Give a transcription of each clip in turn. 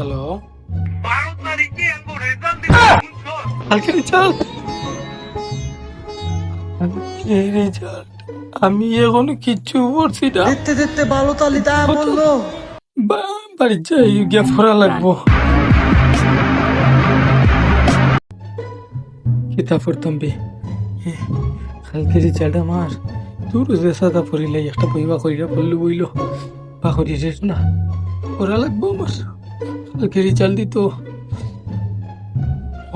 Hello, 12 তারিখে এগো result দিবে শুনছো? কালকে রেজাল্ট? কালকে রেজাল্ট? আমি এখনো কিচ্ছু পড়ছি না। দেখতে দেখতে ভালো তালি তা বললো। বাড়ি যাই গিয়ে পড়া লাগবো। কিতাব পড়তাম বে। কালকে রেজাল্ট আমার। তোর যে সাদা পড়িলাই একটা বইবা কইরা পড়লো বইলো বা করি রে না, পড়া লাগবো আমার। কালকে রেজাল্ট দিত।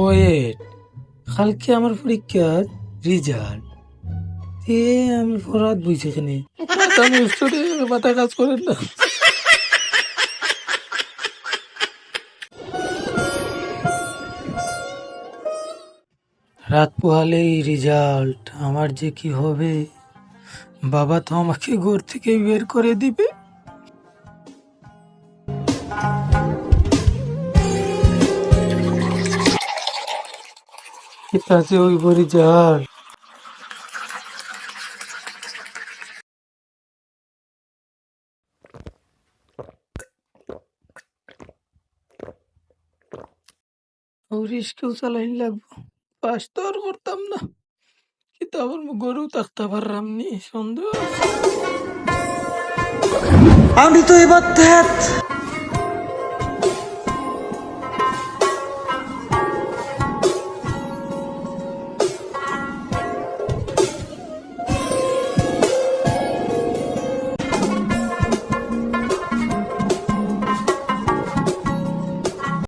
ওয়েট, কালকে আমার পরীক্ষার রেজাল্ট এ আমি পড়াত বইছি এখানে। মাথা নষ্ট রে, মাথা কাজ করেন না। রাত পোহালেই রেজাল্ট, আমার যে কি হবে। বাবা তো আমাকে ঘর থেকে বের করে দিবে। আছে ওই রেজাল্ট। ওর স্কুল চালাইন লাগবো, পাস তো আর করতাম না, কিন্তু আবার গরু থাকতে পারলাম নি সন্দেহ। আমি তো এবার ধ্যাত